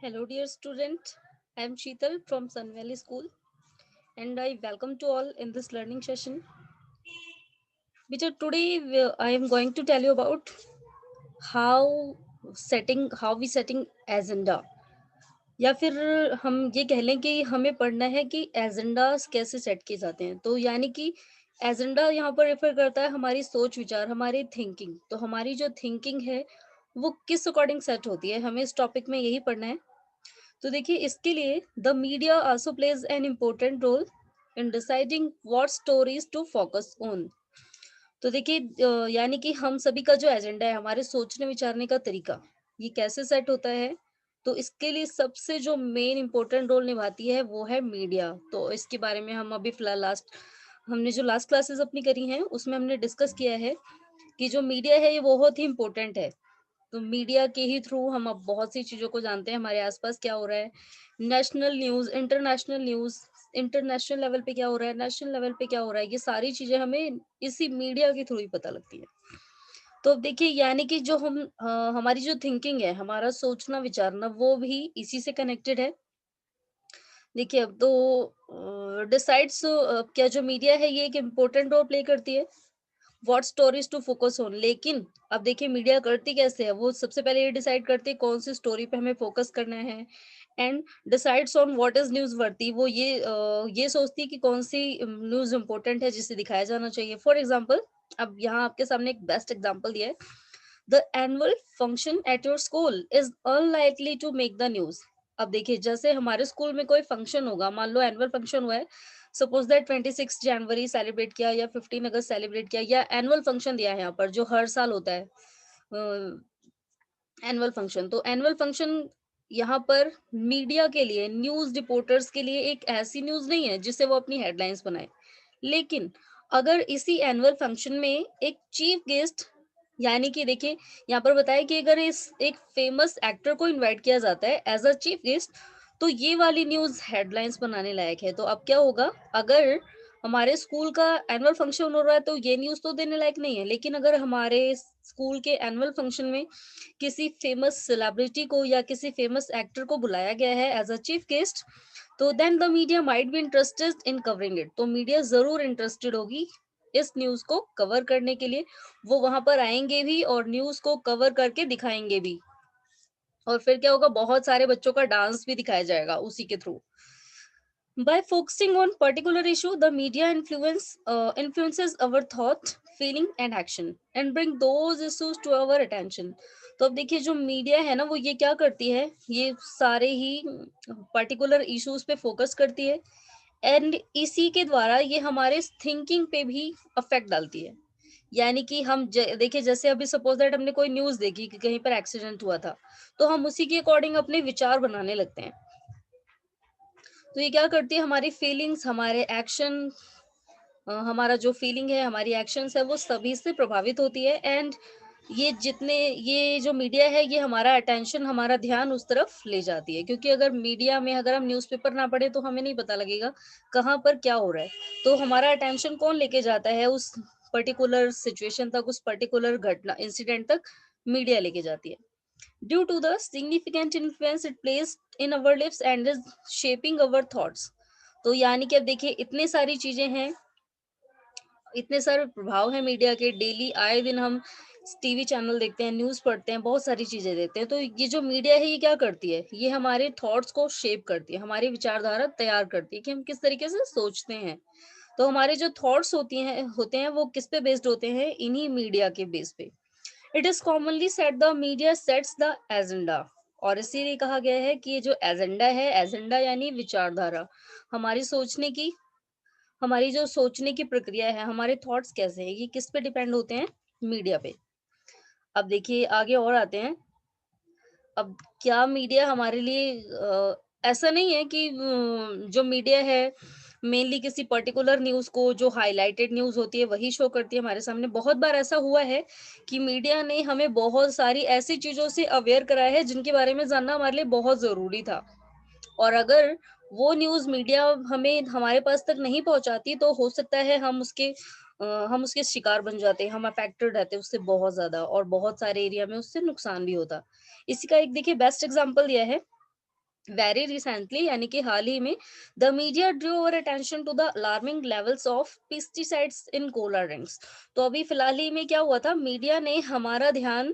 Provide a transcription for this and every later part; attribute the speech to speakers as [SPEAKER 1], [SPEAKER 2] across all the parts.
[SPEAKER 1] Hello, dear student. I am Sheetal from Sun Valley School, and I welcome to all in this learning session. Today I am going to tell you about how we setting agenda, या फिर हम ये कह लें कि हमें पढ़ना है कि एजेंडास कैसे सेट किए जाते हैं। तो यानी कि एजेंडा यहाँ पर रेफर करता है हमारी सोच विचार, हमारी थिंकिंग। तो हमारी जो थिंकिंग है वो किस अकॉर्डिंग सेट होती है, हमें इस टॉपिक में यही पढ़ना है। तो देखिए, इसके लिए the media also plays an important role in deciding what stories to focus on. तो देखिए, यानी कि हम सभी का जो एजेंडा है, हमारे सोचने विचारने का तरीका, ये कैसे सेट होता है। तो इसके लिए सबसे जो मेन इम्पोर्टेंट रोल निभाती है वो है मीडिया। तो इसके बारे में हम अभी फिलहाल हमने जो लास्ट क्लासेस अपनी करी हैं उसमें हमने डिस्कस किया है कि जो मीडिया है ये बहुत ही इम्पोर्टेंट है। तो मीडिया के ही थ्रू हम अब बहुत सी चीज़ों को जानते हैं, हमारे आसपास क्या हो रहा है, national news, international news, international level पे क्या हो रहा है, नेशनल लेवल पे क्या हो रहा है, ये सारी चीज़ें हमें इसी मीडिया के थ्रू ही पता लगती है। तो अब देखिए, यानी कि हमारी जो थिंकिंग है, हमारा सोचना विचारना, वो भी इसी से कनेक्टेड है। देखिए, अब तो डिसाइड्स क्या जो मीडिया है ये एक इम्पोर्टेंट रोल प्ले करती है what stories to focus on. लेकिन अब देखिए, मीडिया करती कैसे है, वो सबसे पहले ये डिसाइड करती है कौन सी स्टोरी पे हमें फोकस करना है, and decides on what is news वर्दी। वो ये सोचती है कि कौन सी न्यूज इंपॉर्टेंट है जिसे दिखाया जाना चाहिए। फॉर एग्जाम्पल, अब यहाँ आपके सामने एक बेस्ट एग्जाम्पल दिया है। The annual function at your school is unlikely to make the news. अब देखिए, जैसे हमारे स्कूल में कोई फंक्शन होगा, मान लो एनुअल फंक्शन हुआ है, सपोज दैट 26 जनवरी सेलिब्रेट किया या 15 अगस्त सेलिब्रेट किया, या एनुअल फंक्शन दिया है यहाँ पर जो हर साल होता है, एनुअल फंक्शन। तो एनुअल फंक्शन यहाँ पर मीडिया के लिए, न्यूज रिपोर्टर्स के लिए एक ऐसी न्यूज नहीं है जिससे वो अपनी हेडलाइंस बनाए। लेकिन अगर इसी एनुअल फंक्शन में एक चीफ गेस्ट, यानी कि देखिए, यहाँ पर बताया कि अगर इस एक फेमस एक्टर को इनवाइट किया जाता है एज अ चीफ गेस्ट, तो ये वाली न्यूज हेडलाइंस बनाने लायक है। तो अब क्या होगा, अगर हमारे स्कूल का एनुअल फंक्शन हो रहा है तो ये न्यूज तो देने लायक नहीं है। लेकिन अगर हमारे स्कूल के एनुअल फंक्शन में किसी फेमस सेलिब्रिटी को या किसी फेमस एक्टर को बुलाया गया है एज अ चीफ गेस्ट, तो then the media might be interested in covering it. तो मीडिया जरूर इंटरेस्टेड होगी इस न्यूज को कवर करने के लिए। वो वहां पर आएंगे भी और न्यूज को कवर करके दिखाएंगे भी। और फिर क्या होगा, बहुत सारे बच्चों का डांस भी दिखाया जाएगा उसी के through. By focusing on particular issue, the media influences our thought, feeling and action and bring those issues to our attention. तो अब देखिए, जो मीडिया है ना, वो ये क्या करती है, ये सारे ही पर्टिकुलर इश्यूज पे फोकस करती है, एंड इसी के द्वारा ये हमारे थिंकिंग पे भी अफेक्ट डालती है। यानी कि देखिए, जैसे अभी सपोज दैट हमने कोई न्यूज देखी कि कहीं पर एक्सीडेंट हुआ था, तो हम उसी के अकॉर्डिंग अपने विचार बनाने लगते हैं। तो ये क्या करती है, हमारी फीलिंग्स, हमारे एक्शन, हमारा जो फीलिंग है, हमारी एक्शंस है, वो सभी से प्रभावित होती है। एंड ये जो मीडिया है, ये हमारा अटेंशन, हमारा ध्यान उस तरफ ले जाती है। क्योंकि अगर मीडिया में अगर हम न्यूज़पेपर ना पढ़े तो हमें नहीं पता लगेगा कहाँ पर क्या हो रहा है। तो हमारा अटेंशन कौन लेके जाता है उस पर्टिकुलर सिचुएशन तक, उस पर्टिकुलर घटना इंसिडेंट तक, मीडिया लेके जाती है। Due to the significant influence it plays in our lives and is shaping our thoughts. तो यानी कि अब देखिए, इतनी सारी चीजें हैं, इतने सारे प्रभाव हैं मीडिया के। डेली आए दिन हम टीवी चैनल देखते हैं, न्यूज़ पढ़ते हैं, बहुत सारी चीजें देखते हैं। तो ये जो मीडिया है, ये क्या करती है, ये हमारे थॉट्स को शेप करती है, हमारी विचारधारा तैयार करती है कि हम किस तरीके से सोचते हैं। तो हमारे जो थॉट्स होते हैं वो किस पे बेस्ड होते हैं, इन्हीं मीडिया के बेस पे। It is commonly set the media sets the agenda. और इसीलिए कहा गया है कि ये जो एजेंडा है, एजेंडा यानी विचारधारा, हमारी सोचने की, हमारी जो सोचने की प्रक्रिया है, हमारे थॉट्स कैसे हैं, ये किस पे डिपेंड होते हैं, मीडिया पे। अब देखिए, आगे और आते हैं। अब क्या मीडिया हमारे लिए ऐसा नहीं है कि जो मीडिया है मेनली किसी पर्टिकुलर न्यूज़ को, जो हाइलाइटेड न्यूज़ होती है वही शो करती है हमारे सामने। बहुत बार ऐसा हुआ है कि मीडिया ने हमें बहुत सारी ऐसी चीज़ों से अवेयर कराया है जिनके बारे में जानना हमारे लिए बहुत ज़रूरी था। और अगर वो न्यूज़ मीडिया हमें हमारे पास तक नहीं पहुँचाती, तो हो सकता है हम उसके शिकार बन जाते हैं, हम अफेक्टेड रहते हैं उससे बहुत ज़्यादा, और बहुत सारे एरिया में उससे नुकसान भी होता। इसी का एक देखिए बेस्ट एग्जांपल दिया है वेरी रिसेंटली यानी कि हाल ही में the media drew our attention to the alarming levels of pesticides in cola drinks. तो अभी फिलहाल ही में क्या हुआ था, मीडिया ने हमारा ध्यान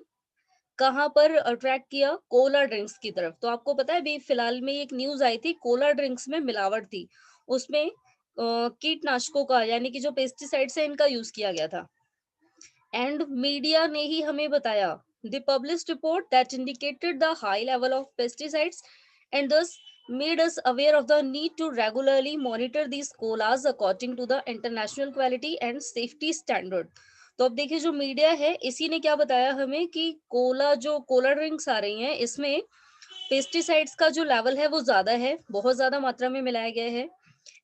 [SPEAKER 1] कहाँ पर अट्रैक्ट किया, कोला ड्रिंक्स की तरफ। तो आपको पता है अभी फिलहाल में एक न्यूज आई थी, कोला ड्रिंक्स में मिलावट थी, उसमें कीटनाशकों का यानी कि जो पेस्टिसाइड्स है इनका यूज किया गया था। एंड मीडिया ने ही हमें बताया, the published report that indicated the high level of pesticides and thus made us aware of the need to regularly monitor these colas according to the international quality and safety standard। तो अब देखिए जो media है इसी ने क्या बताया हमें कि कोला, जो कोला ड्रिंक्स आ रही हैं इसमें पेस्टिसाइड्स का जो लेवल है वो ज्यादा है, बहुत ज्यादा मात्रा में मिलाया गया है।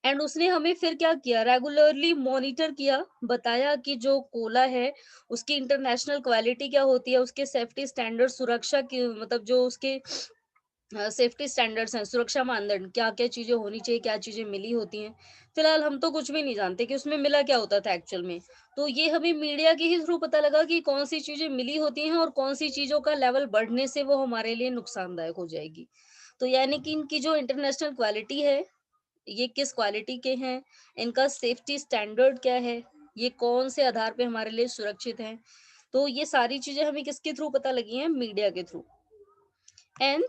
[SPEAKER 1] एंड उसने हमें फिर क्या किया, रेगुलरली मॉनिटर किया, बताया कि जो कोला है उसकी इंटरनेशनल क्वालिटी क्या होती है, उसके सेफ्टी स्टैंडर्ड, सुरक्षा की मतलब जो उसके सेफ्टी स्टैंडर्ड्स हैं, सुरक्षा मानदंड, क्या-क्या चीज़ें होनी चाहिए, क्या चीज़ें मिली होती हैं। फिलहाल हम तो कुछ भी नहीं जानते कि उसमें मिला क्या होता था एक्चुअल में। तो ये हमें मीडिया के ही थ्रू पता लगा कि कौन-सी चीज़ें मिली होती हैं और कौन-सी चीज़ों का लेवल बढ़ने से वो हमारे लिए नुकसानदायक हो जाएगी। तो यानी कि इनकी जो इंटरनेशनल क्वालिटी है, ये किस क्वालिटी के हैं, इनका सेफ्टी स्टैंडर्ड क्या है, ये कौन से आधार पे हमारे लिए सुरक्षित हैं। तो ये सारी चीज़ें हमें किसके थ्रू पता लगी हैं? मीडिया के through. And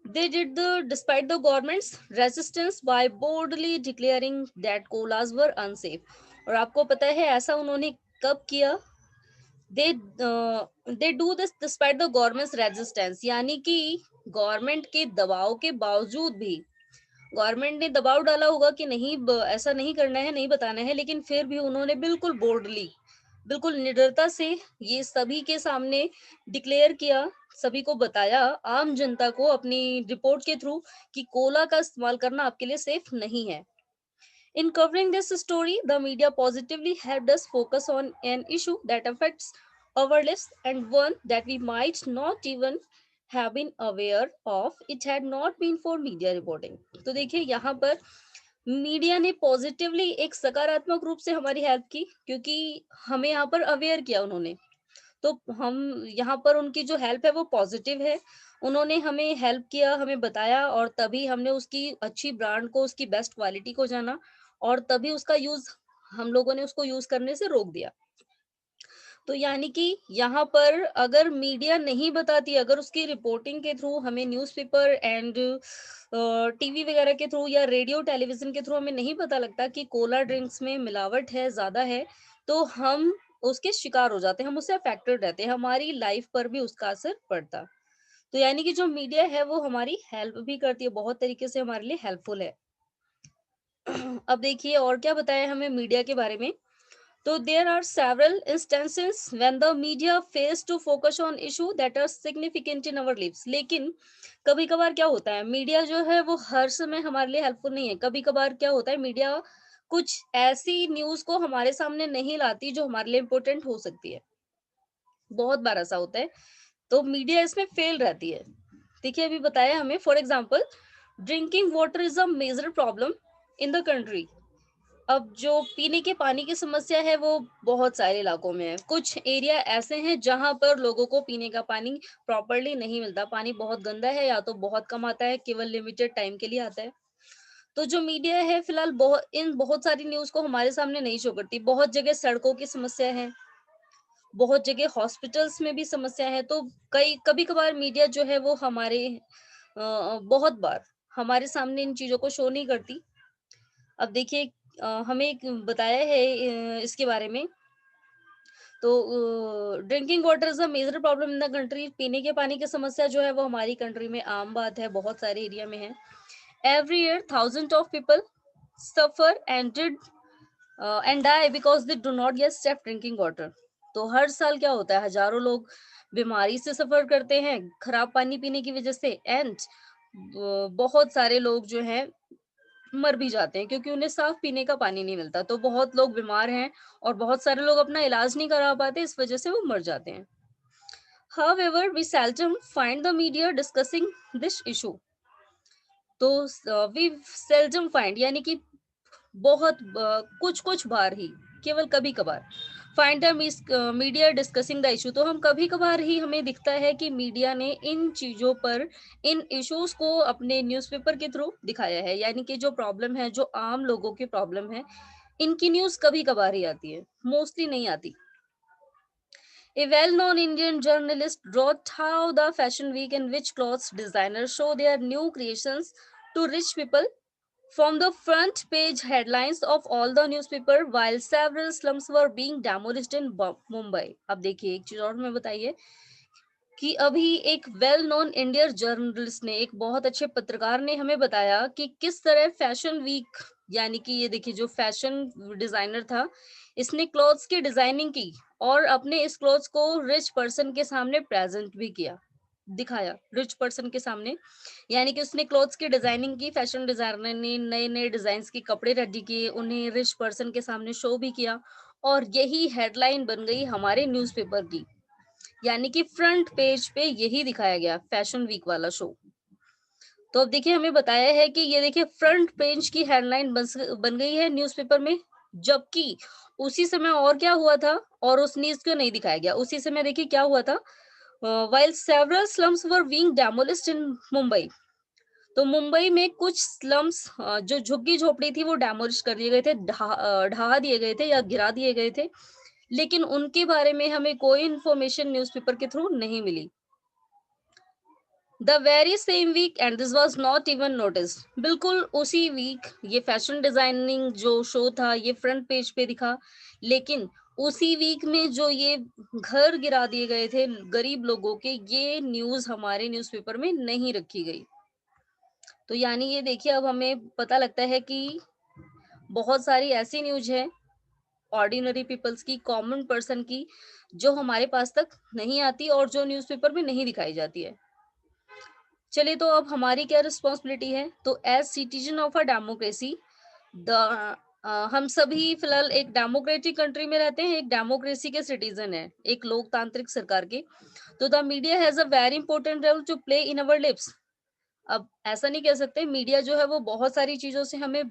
[SPEAKER 1] they did the despite the government's resistance by boldly declaring that colas were unsafe। और आपको पता है ऐसा उन्होंने कब किया? they they do this despite the government's resistance, यानी कि गवर्नमेंट के दबाव के बावजूद भी, गवर्नमेंट ने दबाव डाला होगा कि नहीं ऐसा नहीं करना है, नहीं बताना है, लेकिन फिर भी उन्होंने बिल्कुल बोल्डली, बिल्कुल निडरता से ये सभी के सामने डिक्लेयर किया, सभी को बताया, आम जनता को अपनी रिपोर्ट के थ्रू, कि कोला का इस्तेमाल करना आपके लिए सेफ नहीं है। In covering this story, the media positively helped us focus on an issue that affects our lives and one that we might not even have been aware of it had not been for media reporting। तो देखिए यहाँ पर media ने positively एक सकारात्मक रूप से हमारी हेल्प की, क्योंकि हमें यहाँ पर अवेयर किया उन्होंने। तो हम यहाँ पर उनकी जो हेल्प है वो पॉजिटिव है। उन्होंने हमें हेल्प किया, हमें बताया और तभी हमने उसकी अच्छी ब्रांड को, उसकी बेस्ट क्वालिटी को जाना और तभी उसका यूज़, हम लोगों ने उसको यूज़ करने से रोक दिया। तो यानी कि यहाँ पर अगर मीडिया नहीं बताती, अगर उसकी रिपोर्टिंग के थ्रू हमें न्यूज़पेपर एंड टीवी वगैरह के थ्रू या रेडियो टेलीविजन के थ्रू हमें नहीं पता लगता कि कोला ड्रिंक्स में मिलावट है, ज़्यादा है, तो हम उसके शिकार हो जाते हैं, हम उससे अफेक्टेड रहते हैं, हमारी लाइफ पर भी उसका असर पड़ता। तो यानी कि जो मीडिया है वो हमारी हेल्प भी करती है, बहुत तरीके से हमारे लिए हेल्पफुल है। अब देखिए और क्या बताया हमें मीडिया के बारे में। तो there are several instances when the media fails to focus on issue that are significant in our lives। लेकिन कभी कभार क्या होता है, मीडिया जो है वो हर समय हमारे लिए हेल्पफुल नहीं है। कभी कभार क्या होता है, मीडिया कुछ ऐसी न्यूज को हमारे सामने नहीं लाती जो हमारे लिए इम्पोर्टेंट हो सकती है, बहुत बार ऐसा होता है। तो मीडिया इसमें फेल रहती है। देखिए अभी बताया हमें, for example drinking water is a major problem in the country. अब जो पीने के पानी की समस्या है वो बहुत सारे इलाकों में है। कुछ एरिया ऐसे हैं जहाँ पर लोगों को पीने का पानी प्रॉपरली नहीं मिलता। पानी बहुत गंदा है या तो बहुत कम आता है, केवल लिमिटेड टाइम के लिए आता है। तो जो मीडिया है फिलहाल बहुत सारी न्यूज़ को हमारे सामने नहीं शो करती। बहुत जगह सड़कों की समस्या है, बहुत जगह हॉस्पिटल्स में भी समस्या है। तो कई कभी-कभार मीडिया जो है वो हमारे बहुत बार हमारे सामने इन चीज़ों को शो नहीं करती। अब देखिए हमें एक बताया है इसके बारे में। तो drinking water is a major problem in the country. पीने के पानी की समस्या जो है वो हमारी कंट्री में आम बात है, बहुत सारे एरिया में है। Every year thousand of people suffer and die because they do not get safe drinking water. तो हर साल क्या होता है, हजारों लोग बीमारी से सफर करते हैं खराब पानी पीने की वजह से। एंड बहुत सारे लोग जो हैं मर भी जाते हैं क्योंकि उन्हें साफ पीने का पानी नहीं मिलता। तो बहुत लोग बीमार हैं और बहुत सारे लोग अपना इलाज नहीं करा पाते, इस वजह से वो मर जाते हैं। However, we seldom find the media discussing this issue। तो we seldom find यानी कि बहुत कुछ कुछ बार ही, केवल कभी कभार find the media discussing the issue. तो हम कभी कभार ही हमें दिखता है कि मीडिया ने इन चीजों पर, इन इश्यूज को अपने न्यूज़पेपर के थ्रू दिखाया है, यानी कि जो प्रॉब्लम है, जो आम लोगों की प्रॉब्लम है, इनकी न्यूज कभी कभार ही आती है, मोस्टली नहीं आती। A well-known Indian journalist wrote how the fashion week in which clothes designers show their new creations to rich people from the front page headlines of all the newspaper while several slums were being demolished in Mumbai। अब देखिए एक चीज और हमें बताइए कि अभी एक वेल नोन इंडियन जर्नलिस्ट ने, एक बहुत अच्छे पत्रकार ने हमें बताया कि किस तरह फैशन वीक, यानी कि ये देखिए जो फैशन डिजाइनर था, इसने क्लॉथ्स की डिजाइनिंग की और अपने इस क्लॉथ्स को रिच पर्सन के सामने प्रेजेंट भी किया, दिखाया रिच पर्सन के सामने। यानी कि उसने क्लॉथ्स की डिजाइनिंग की, फैशन डिजाइनर ने नए नए डिजाइन के कपड़े रेडी किए, उन्हें रिच पर्सन के सामने शो भी किया, और यही हेडलाइन बन गई हमारे न्यूज़पेपर की। यानी कि फ्रंट पेज पे यही दिखाया गया फैशन वीक वाला शो। तो अब देखिए हमें बताया है कि ये देखिए फ्रंट पेज की हेडलाइन बन गई है न्यूज़पेपर में, जबकि उसी समय और क्या हुआ था, और उस न्यूज़ को नहीं दिखाया गया। उसी समय देखिए क्या हुआ था, while several slums were being demolished in Mumbai. तो मुंबई में कुछ स्लम्स, जो झुग्गी झोपड़ी थी, वो डेमोलिश कर दिए गए थे, ढहा दिए गए थे या गिरा दिए गए थे, लेकिन उनके बारे में हमें कोई इन्फॉर्मेशन न्यूज़पेपर के थ्रू नहीं मिली। The very same week and this was not even noticed. बिल्कुल उसी वीक ये फैशन डिजाइनिंग जो शो था, ये फ्रंट पेज पे दिखा, लेकिन उसी वीक में जो ये घर गिरा दिए गए थे गरीब लोगों के, ये न्यूज़ हमारे न्यूज़पेपर में नहीं रखी गई। तो यानी ये देखिए अब हमें पता लगता है कि बहुत सारी ऐसी न्यूज़ है ऑर्डिनरी पीपल्स की, कॉमन पर्सन की, जो हमारे पास तक नहीं आती और जो न्यूज़पेपर में नहीं दिखाई जाती है। चलिए तो अब हमारी क्या रिस्पॉन्सिबिलिटी है, तो as citizen of a democracy, the हम सभी फिलहाल एक डेमोक्रेटिक कंट्री में रहते हैं, एक डेमोक्रेसी के सिटीजन है, एक लोकतांत्रिक सरकार के। तो the media has a very important role to play in our lives. अब ऐसा नहीं कह सकते, मीडिया जो है वो बहुत सारी चीजों से हमें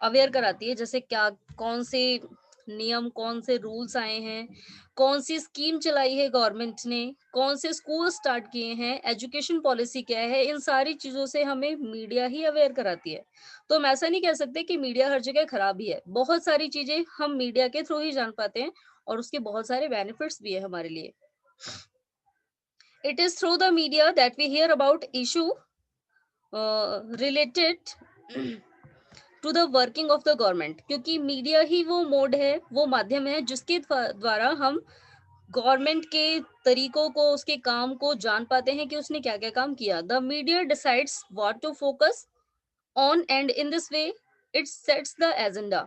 [SPEAKER 1] अवेयर कराती है, जैसे क्या, कौन से नियम, कौन से रूल्स आए हैं, कौन सी स्कीम चलाई है गवर्नमेंट ने, कौन से स्कूल स्टार्ट किए हैं, एजुकेशन पॉलिसी क्या है, इन सारी चीजों से हमें मीडिया ही अवेयर कराती है। तो हम ऐसा नहीं कह सकते कि मीडिया हर जगह खराब ही है, बहुत सारी चीजें हम मीडिया के थ्रू ही जान पाते हैं और उसके बहुत सारे बेनिफिट्स भी है हमारे लिए। It is through the media that we hear about issue related to the working of the government, क्योंकि मीडिया ही वो मोड है, वो माध्यम है जिसके द्वारा हम गवर्नमेंट के तरीकों को, उसके काम को जान पाते हैं कि उसने क्या क्या काम किया। The media decides what to focus on and in this way it sets the agenda.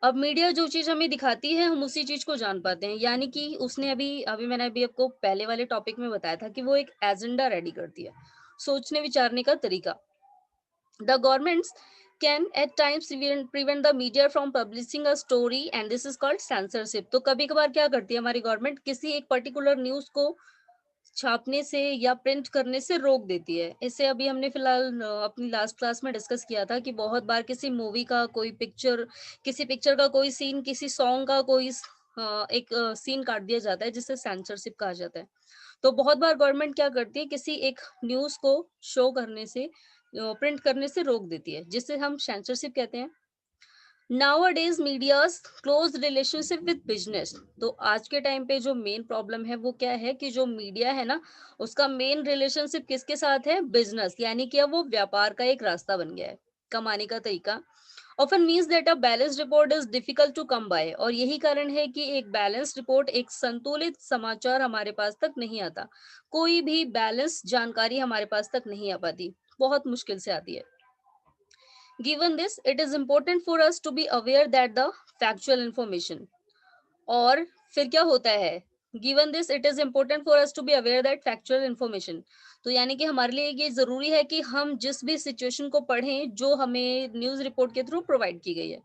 [SPEAKER 1] अब मीडिया जो चीज हमें दिखाती है हम उसी चीज को जान पाते हैं, यानी कि उसने अभी अभी मैंने अभी आपको पहले वाले टॉपिक में बताया था कि वो एक एजेंडा रेडी करती है, सोचने विचारने का तरीका। The governments can at times prevent the media from publishing a story and this is called censorship। तो कभी कभार क्या करती है हमारी गवर्नमेंट, किसी एक पर्टिकुलर न्यूज को छापने से या प्रिंट करने से रोक देती है। इसे अभी हमने फिलहाल अपनी लास्ट क्लास में डिस्कस किया था कि बहुत बार किसी मूवी का कोई पिक्चर, किसी पिक्चर का कोई सीन, किसी सॉन्ग का कोई एक सीन काट दिया जाता है, जिसे सेंसरशिप कहा जाता है। तो बहुत बार गवर्नमेंट क्या करती है, किसी एक न्यूज को शो करने से, प्रिंट करने से रोक देती है, जिसे हम सेंसरशिप कहते हैं। Nowadays media's close relationship with business. तो आज के टाइम पे जो मेन प्रॉब्लम है वो क्या है कि जो मीडिया है ना, उसका मेन रिलेशनशिप किसके साथ है, बिजनेस, यानी कि अब वो व्यापार का एक रास्ता बन गया है, कमाने का तरीका। often means that a balanced report is difficult to come by। और यही कारण है कि एक बैलेंस रिपोर्ट, एक संतुलित समाचार हमारे पास तक नहीं आता। कोई भी बैलेंस जानकारी हमारे पास तक नहीं आ पाती, बहुत मुश्किल से आती है। Given this, it is important for us to be aware that the factual information, और फिर क्या होता है, given this it is important for us to be aware that factual information. तो यानी कि हमारे लिए ये जरूरी है कि हम जिस भी सिचुएशन को पढ़ें जो हमें न्यूज रिपोर्ट के थ्रू प्रोवाइड की गई है,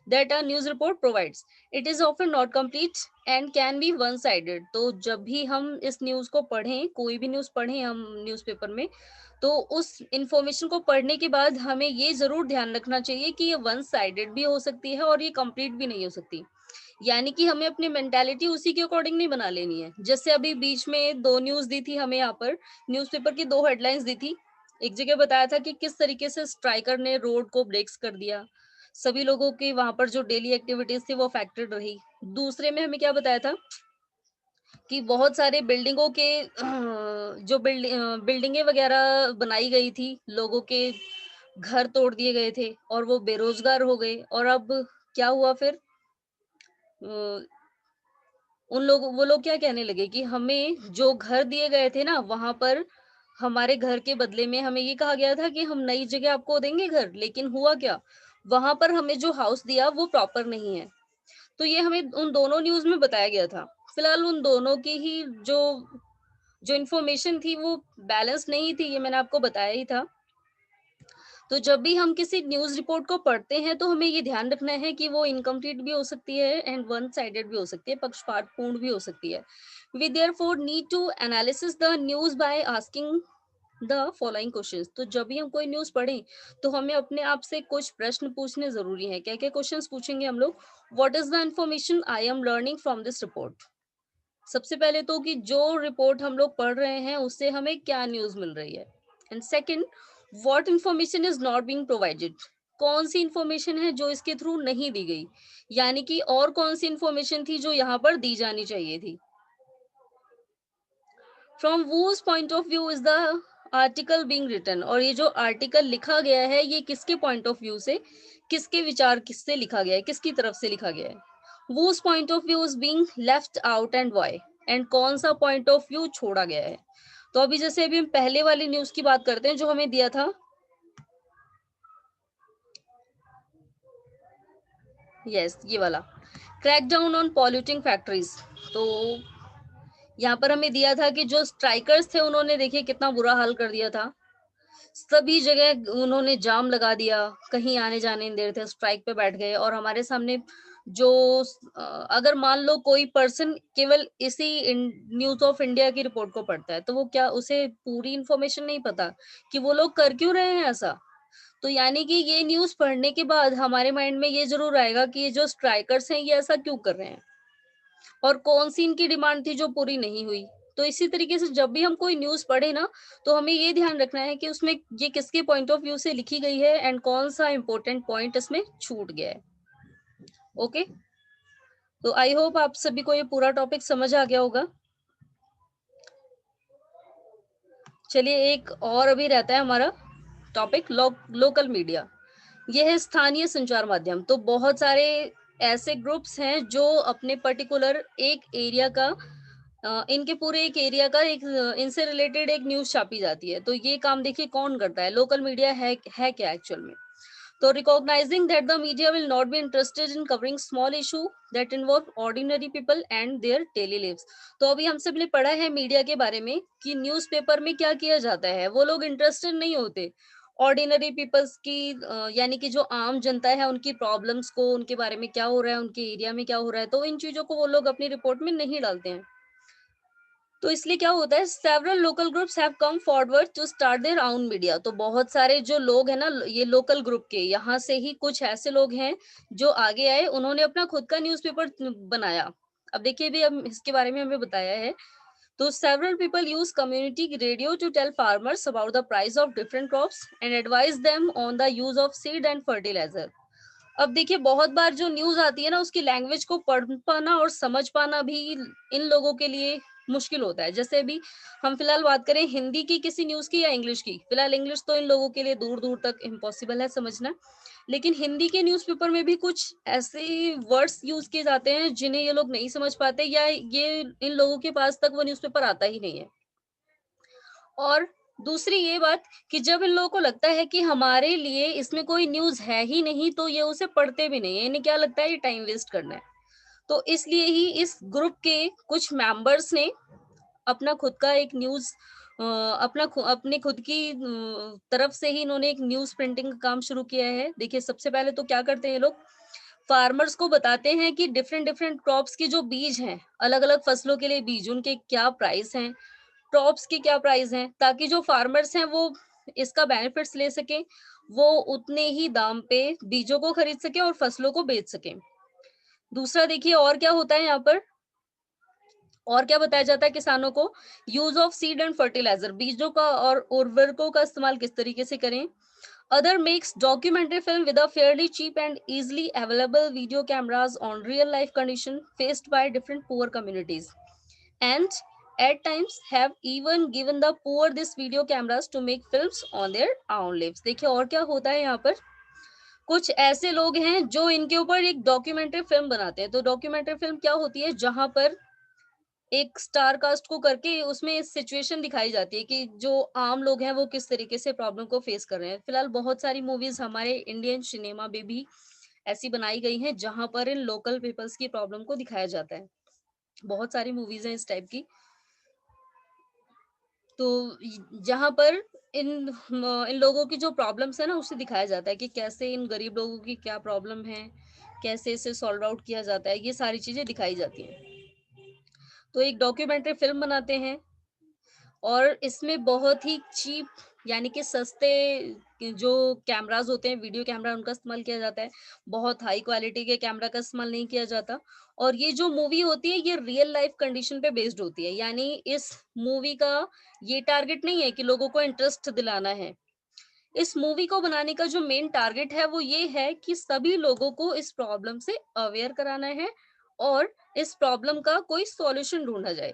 [SPEAKER 1] that R news report provides, it is often not complete and can be one sided. तो जब भी हम इस न्यूज को पढ़ें, कोई भी न्यूज पढ़ें हम न्यूज़पेपर में, तो उस इंफॉर्मेशन को पढ़ने के बाद हमें ये जरूर ध्यान रखना चाहिए कि ये वन साइडेड भी हो सकती है और ये कंप्लीट भी नहीं हो सकती। यानी कि हमें अपनी मेंटालिटी उसी के अकॉर्डिंग नहीं बना लेनी है। जैसे अभी बीच में 2 न्यूज़ दी थी हमें यहाँ पर, न्यूज़पेपर की 2 हेडलाइन्स दी थी। एक जगह बताया था कि किस तरीके से स्ट्राइकर ने रोड को ब्रेक्स कर दिया। सभी लोगों की वहाँ पर जो डेली एक्टिविटीज़ थी वो अफेक्टेड रही। दूसरे में हमें क्या बताया था कि बहुत सारे बिल्डिंगों के जो बिल्डिंगें वगैरह बनाई गई थी, लोगों के घर तोड़ दिए गए थे और वो बेरोज़गार हो गए और अब क्या हुआ फिर? अ, वो लोग क्या कहने लगे कि हमें जो घर दिए गए थे ना, वहाँ पर हमारे घर के बदले में हमें ये कहा गया था कि हम नई जगह आपको देंगे घर, लेकिन हुआ क्या? वहाँ पर हमें जो हाउस दिया वो प्रॉपर नहीं है। तो ये हमें उन दोनों न्यूज़ में बताया गया था। फिलहाल उन दोनों की ही जो जो इन्फॉर्मेशन थी वो बैलेंस नहीं थी, ये मैंने आपको बताया ही था। तो जब भी हम किसी न्यूज़ रिपोर्ट को पढ़ते हैं, तो हमें ये ध्यान रखना है कि वो इनकम्प्लीट भी हो सकती है एंड वन साइडेड भी हो सकती है, पक्षपातपूर्ण भी हो सकती है। We therefore need to analysis the news by asking the following questions. तो जब भी हम कोई न्यूज़ पढ़ें, तो हमें अपने आप से कुछ प्रश्न पूछने ज़रूरी हैं। क्या-क्या क्वेश्चंस पूछेंगे हम लोग? What is the information I am learning from this report? सबसे पहले तो कि जो रिपोर्ट हम लोग पढ़ रहे हैं उससे हमें क्या न्यूज़ मिल रही है। And second, what information is not being provided. कौन सी इन्फॉर्मेशन है जो इसके थ्रू नहीं दी गई, यानी कि और कौन सी इन्फॉर्मेशन थी जो यहाँ पर दी जानी चाहिए थी। From whose point of view is the article being written. और ये जो आर्टिकल लिखा गया है ये किसके पॉइंट ऑफ व्यू से, किसके विचार किससे लिखा गया है, किसकी तरफ से लिखा गया है। whose point of view is being left out and why। And कौन सा पॉइंट ऑफ व्यू छोड़ा गया है। तो अभी जैसे अभी हम पहले वाली न्यूज की बात करते हैं जो हमें दिया था, यस ये वाला, क्रैकडाउन ऑन पॉल्यूटिंग फैक्ट्रीज। तो यहाँ पर हमें दिया था कि जो स्ट्राइकर्स थे उन्होंने देखिए कितना बुरा हाल कर दिया था। सभी जगह उन्होंने जाम लगा दिया, कहीं आने-जाने नहीं दे रहे थे, स्ट्राइक पे बैठ गए और हमारे सामने जो अगर मान लो कोई पर्सन केवल इसी इन न्यूज़ ऑफ इंडिया की रिपोर्ट को पढ़ता है, तो वो क्या उसे पूरी इन्फॉर्मेशन नहीं पता कि वो लोग कर क्यों रहे हैं ऐसा? तो यानी कि ये न्यूज़ पढ़ने के बाद हमारे माइंड में ये ज़रूर आएगा कि ये जो स्ट्राइकर्स हैं, ये ऐसा क्यों कर रहे हैं? और कौन-सी इनकी डिमांड थी जो पूरी नहीं हुई। तो इसी तरीके से जब भी हम कोई न्यूज़ पढ़े ना, तो हमें ये ध्यान रखना है कि उसमें ये किसके पॉइंट ऑफ व्यू से लिखी गई है एंड कौन-सा इम्पोर्टेंट पॉइंट इसमें छूट गया है। ओके? तो आई होप आप सभी को ये पूरा टॉपिक समझ आ गया होगा। चलिए एक और अभी रहता है हमारा टॉपिक लोकल मीडिया। ये है स्थानीय संचार माध्यम। तो बहुत सारे ऐसे ग्रुप्स हैं जो अपने पर्टिकुलर एक एरिया का इनके पूरे एक एरिया का एक इनसे रिलेटेड एक न्यूज़ छापी जाती है। तो ये काम देखिए कौन करता है? लोकल मीडिया है क्या एक्चुअल में? So recognizing that the media will not be interested in covering small issue that involve ordinary people and their daily lives। तो अभी हमसे हमने पढ़ा है मीडिया के बारे में कि न्यूज़पेपर में क्या किया जाता है, वो लोग इंटरेस्टेड नहीं होते ऑर्डिनरी पीपल्स की यानी कि जो आम जनता है उनकी प्रॉब्लम्स को, उनके बारे में क्या हो रहा है, उनके एरिया में क्या हो रहा है, तो इन चीजों को वो लोग अपनी रिपोर्ट में नहीं डालते हैं। तो इसलिए क्या होता है, several local groups have come forward to start their own media. तो बहुत सारे जो लोग हैं ना, ये लोकल ग्रुप के यहाँ से ही कुछ ऐसे लोग हैं जो आगे आए, उन्होंने अपना खुद का न्यूज़पेपर बनाया। अब देखिए भी अब इसके बारे में हमें बताया है। तो several people use community radio to tell farmers about the price of different crops and advise them on the use of seed and fertilizer। अब देखिए बहुत बार जो न्यूज़ आती है ना उसकी लैंग्वेज को पढ़ पाना और समझ पाना भी इन लोगों के लिए मुश्किल होता है। जैसे अभी हम फिलहाल बात करें हिंदी की किसी न्यूज़ की या इंग्लिश की। फिलहाल इंग्लिश तो इन लोगों के लिए दूर-दूर तक इम्पॉसिबल है समझना। लेकिन हिंदी के न्यूज़पेपर में भी कुछ ऐसे वर्ड्स यूज़ किए जाते हैं जिन्हें ये लोग नहीं समझ पाते या ये इन लोगों के पास तक वो न्यूज़पेपर आता ही नहीं है। और दूसरी ये बात कि जब इन लोगों को लगता है कि हमारे लिए इसमें कोई न्यूज़ है ही नहीं, तो ये उसे पढ़ते भी नहीं है। इन्हें क्या लगता है ये टाइम वेस्ट करना है। तो इसलिए ही इस ग्रुप के कुछ मेंबर्स ने अपना खुद का एक न्यूज़ अपने खुद की तरफ से ही इन्होंने एक न्यूज़ प्रिंटिंग का काम शुरू किया है। देखिए सबसे पहले तो क्या करते हैं ये लोग, फार्मर्स को बताते हैं कि डिफरेंट डिफरेंट क्रॉप्स के जो बीज हैं, अलग-अलग फसलों के लिए बीज, उनके क्या प्राइस हैं, क्रॉप्स के क्या प्राइस हैं, ताकि जो फार्मर्स हैं वो इसका बेनिफिट्स ले सकें, वो उतने ही दाम पे बीजों को खरीद सकें और फसलों को बेच सकें। दूसरा देखिए और क्या होता है यहाँ पर, और क्या बताया जाता है किसानों को, use of seed and fertiliser, बीजों का और उर्वरकों का इस्तेमाल किस तरीके से करें। Other makes documentary film with a fairly cheap and easily available video cameras on real life condition faced by different poor communities, and at times have even given the poor this video cameras to make films on their own lives। देखिए और क्या होता है यहाँ पर, कुछ ऐसे लोग हैं जो इनके ऊपर एक डॉक्यूमेंट्री फिल्म बनाते हैं। तो डॉक्यूमेंट्री फिल्म क्या होती है, जहां पर एक स्टार कास्ट को करके उसमें सिचुएशन दिखाई जाती है कि जो आम लोग हैं वो किस तरीके से प्रॉब्लम को फेस कर रहे हैं। फिलहाल बहुत सारी मूवीज हमारे इंडियन सिनेमा में भी ऐसी बनाई गई हैं जहां पर इन लोकल पीपल्स की प्रॉब्लम को दिखाया जाता है। बहुत सारी मूवीज हैं इस टाइप की। तो जहां पर इन लोगों की जो प्रॉब्लम्स है ना उसे दिखाया जाता है कि कैसे इन गरीब लोगों की क्या प्रॉब्लम है, कैसे इसे सॉल्व आउट किया जाता है, ये सारी चीजें दिखाई जाती हैं। तो एक डॉक्यूमेंट्री फिल्म बनाते हैं और इसमें बहुत ही चीप यानी कि सस्ते जो कैमरास होते हैं, वीडियो कैमरा, उनका इस्तेमाल किया जाता है। बहुत हाई क्वालिटी के कैमरा का इस्तेमाल नहीं किया जाता। और ये जो मूवी होती है ये रियल लाइफ कंडीशन पे बेस्ड होती है, यानी इस मूवी का ये टारगेट नहीं है कि लोगों को इंटरेस्ट दिलाना है। इस मूवी को बनाने का जो मेन टारगेट है वो ये है कि सभी लोगों को इस प्रॉब्लम से अवेयर कराना है और इस प्रॉब्लम का कोई सॉल्यूशन ढूंढा जाए।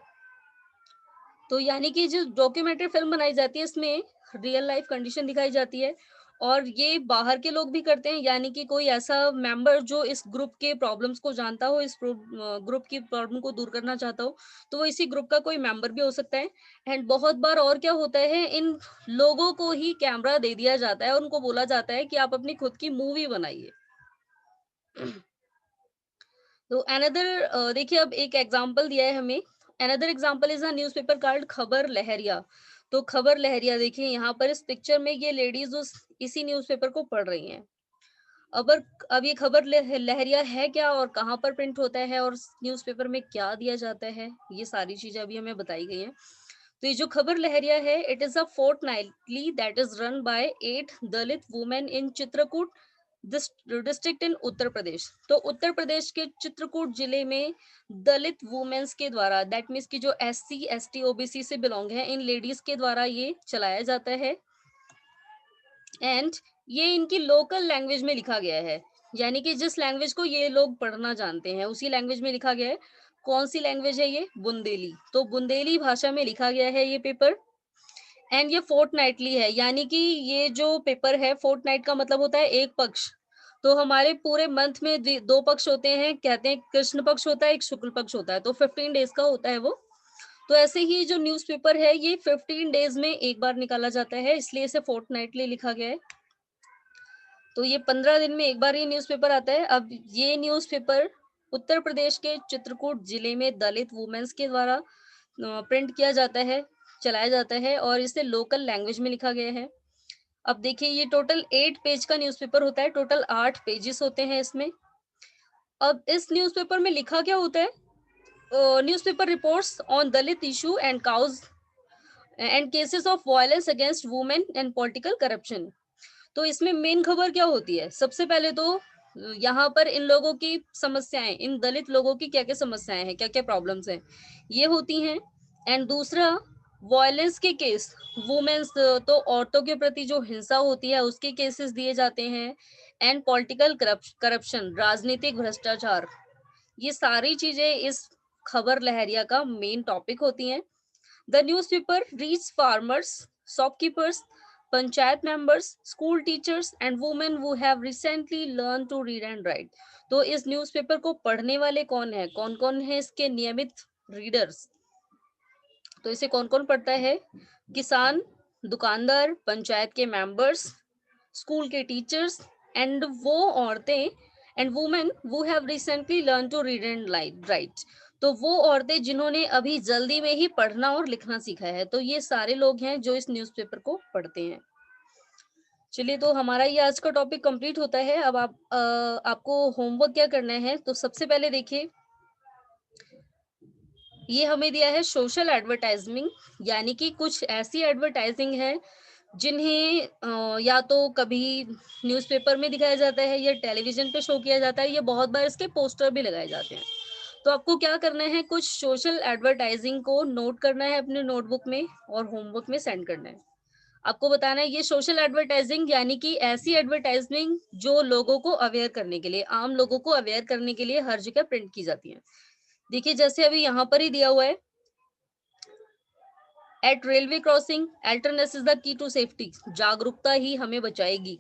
[SPEAKER 1] तो यानी कि जो डॉक्यूमेंट्री फिल्म बनाई जाती है इसमें रियल लाइफ कंडीशन दिखाई जाती है और ये बाहर के लोग भी करते हैं, यानी कि कोई ऐसा मेंबर जो इस ग्रुप के प्रॉब्लम्स को जानता हो, इस ग्रुप की प्रॉब्लम को दूर करना चाहता हो, तो वो इसी ग्रुप का कोई मेंबर भी हो सकता है। एंड बहुत बार और क्या होता है, इन लोगों को ही कैमरा दे दिया जाता है और उनको बोला जाता है कि आप अपनी खुद की मूवी बनाइए। तो अनदर देखिए अब एक एग्जांपल दिया है हमें। Another example is a newspaper called खबर लहरिया। तो खबर लहरिया देखिए यहाँ पर इस पिक्चर में ये लेडीज उस इसी न्यूज़पेपर को पढ़ रही हैं। अबर अब ये खबर लहरिया है क्या और कहाँ पर प्रिंट होता है और न्यूज़पेपर में क्या दिया जाता है, ये सारी चीजें अभी हमें बताई गई हैं। तो ये जो खबर लहरिया है, it is a fortnightly that is run by 8 Dalit women in Chitrakoot district in Uttar Pradesh. तो उत्तर प्रदेश के चित्रकूट जिले में दलित वुमेन्स के द्वारा, दैट मीन्स की जो SC ST OBC से बिलोंग है, इन लेडीज के द्वारा ये चलाया जाता है। एंड ये इनकी लोकल लैंग्वेज में लिखा गया है, यानी कि जिस लैंग्वेज को ये लोग पढ़ना जानते हैं उसी लैंग्वेज में लिखा गया है। कौन सी लैंग्वेज है ये, बुंदेली। तो बुंदेली भाषा में लिखा गया है ये पेपर। एंड ये फोर्टनाइटली है, यानी कि ये जो पेपर है, फोर्टनाइट का मतलब होता है एक पक्ष। तो हमारे पूरे मंथ में दो पक्ष होते हैं, कहते हैं कृष्ण पक्ष होता है, एक शुक्ल पक्ष होता है, तो 15 डेज का होता है वो। तो ऐसे ही जो न्यूज़पेपर है ये 15 डेज में एक बार निकाला जाता है, इसलिए इसे फोर्टनाइटली लिखा गया है। तो ये 15 दिन में एक बार ये न्यूज़पेपर आता है। अब ये न्यूज़पेपर उत्तर प्रदेश के चित्रकूट जिले में दलित वुमेन्स के द्वारा प्रिंट किया जाता है, चलाया जाता है और इसे लोकल लैंग्वेज में लिखा गया है। अब देखिए ये टोटल 8 पेज का न्यूज़पेपर होता है, टोटल 8 पेजेस होते हैं इसमें। अब इस न्यूज़पेपर में लिखा क्या होता है, newspaper reports on Dalit issue and cause and cases of violence against women and political corruption. तो इसमें मेन खबर क्या होती है, सबसे पहले तो यहाँ पर इन लोगों की समस्याएं, इन दलित लोगों की क्या क्या समस्याएं हैं, क्या क्या प्रॉब्लम्स हैं, ये होती हैं। एंड दूसरा, वायलेंस के केस, वुमेन्स, तो औरतों के प्रति जो हिंसा होती है उसके केसेस दिए जाते हैं। एंड पॉलिटिकल करप्शन, राजनीतिक भ्रष्टाचार, ये सारी चीजें इस खबर लहरिया का मेन टॉपिक होती हैं। The newspaper reaches farmers, shopkeepers, panchayat members, school teachers and women who have recently learned to read and write। तो इस न्यूज़पेपर को पढ़ने वाले कौन है, कौन कौन है इसके नियमित रीडर्स। तो इसे कौन कौन पढ़ता है, किसान, दुकानदार, पंचायत के मेंबर्स, स्कूल के टीचर्स एंड वो औरतें and women who have recently learn to read and write. तो वो औरतें जिन्होंने अभी जल्दी में ही पढ़ना और लिखना सीखा है, तो ये सारे लोग हैं जो इस न्यूज़पेपर को पढ़ते हैं। चलिए, तो हमारा ये आज का टॉपिक कंप्लीट होता है। अब आपको होमवर्क क्या करना है, तो सबसे पहले देखिए ये हमें दिया है सोशल एडवर्टाइजिंग, यानी कि कुछ ऐसी एडवर्टाइजिंग है जिन्हें या तो कभी न्यूज़पेपर में दिखाया जाता है या टेलीविज़न पे शो किया जाता है, या बहुत बार इसके पोस्टर भी लगाए जाते हैं। तो आपको क्या करना है, कुछ सोशल एडवर्टाइजिंग को नोट करना है अपने नोटबुक में और होमवर्क में सेंड करना है। आपको बताना है ये सोशल एडवर्टाइजिंग यानी कि ऐसी एडवर्टाइजिंग जो लोगों को अवेयर करने के लिए, आम लोगों को अवेयर करने के लिए हर जगह प्रिंट की जाती है। देखिए जैसे अभी यहाँ पर ही दिया हुआ है, at railway crossing alertness is the key to safety, जागरूकता ही हमें बचाएगी।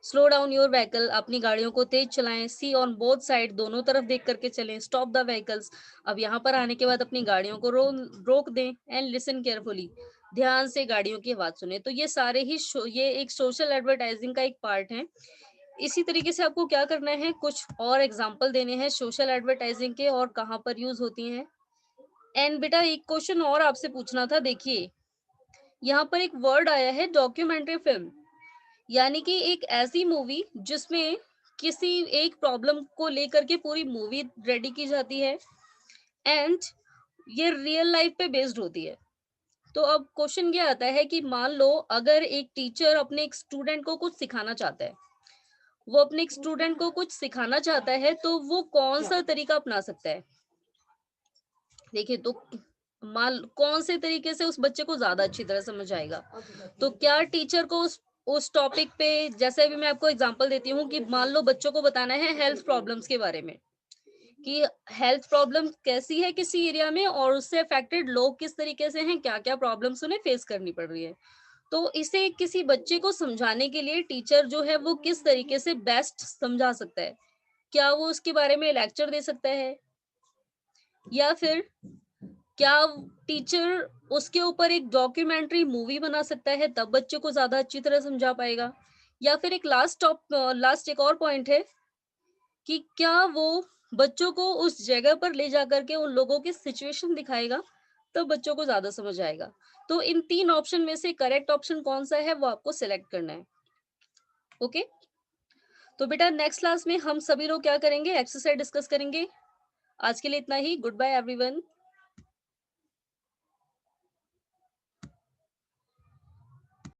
[SPEAKER 1] स्लो डाउन योर व्हीकल, अपनी गाड़ियों को तेज चलाएं। सी ऑन बोथ साइड, दोनों तरफ देख करके चलें। स्टॉप द व्हीकल्स, अब यहाँ पर आने के बाद अपनी गाड़ियों को रोक दें। एंड लिसन केयरफुली, ध्यान से गाड़ियों की आवाज सुने। तो ये सारे ही ये एक सोशल एडवर्टाइजिंग का एक पार्ट है। इसी तरीके से आपको क्या करना है, कुछ और एग्जाम्पल देने हैं सोशल एडवर्टाइजिंग के और कहाँ पर यूज होती हैं। एंड बेटा एक क्वेश्चन और आपसे पूछना था, देखिए यहाँ पर एक वर्ड आया है डॉक्यूमेंट्री फिल्म, यानी कि एक ऐसी मूवी जिसमें किसी एक प्रॉब्लम को लेकर के पूरी मूवी रेडी की जाती है एंड ये रियल लाइफ पे बेस्ड होती है। तो अब क्वेश्चन ये आता है कि मान लो अगर एक टीचर अपने एक स्टूडेंट को कुछ सिखाना चाहता है, वो अपने एक स्टूडेंट को कुछ सिखाना चाहता है, तो वो कौन सा तरीका अपना सकता है। देखिए तो मान कौन से तरीके से उस बच्चे को ज्यादा अच्छी तरह समझ आएगा। तो क्या टीचर को उस टॉपिक पे, जैसे अभी मैं आपको एग्जांपल देती हूँ कि मान लो बच्चों को बताना है हेल्थ प्रॉब्लम्स के बारे में, कि हेल्थ प्रॉब्लम कैसी है किसी एरिया में और उससे अफेक्टेड लोग किस तरीके से हैं, क्या क्या प्रॉब्लम्स उन्हें फेस करनी पड़ रही है। तो इसे किसी बच्चे को समझाने के लिए टीचर जो है वो किस तरीके से बेस्ट समझा सकता है। क्या वो उसके बारे में लेक्चर दे सकता है, या फिर क्या टीचर उसके ऊपर एक डॉक्यूमेंट्री मूवी बना सकता है, तब बच्चे को ज्यादा अच्छी तरह समझा पाएगा। या फिर एक लास्ट एक और पॉइंट है कि क्या वो बच्चों को उस जगह पर ले जाकर के उन लोगों की सिचुएशन दिखाएगा, तब बच्चों को ज्यादा समझ आएगा। तो इन तीन ऑप्शन में से करेक्ट ऑप्शन कौन सा है वो आपको सिलेक्ट करना है। ओके, तो बेटा नेक्स्ट क्लास में हम सभी लोग क्या करेंगे, एक्सरसाइज डिस्कस करेंगे। आज के लिए इतना ही। Good bye everyone.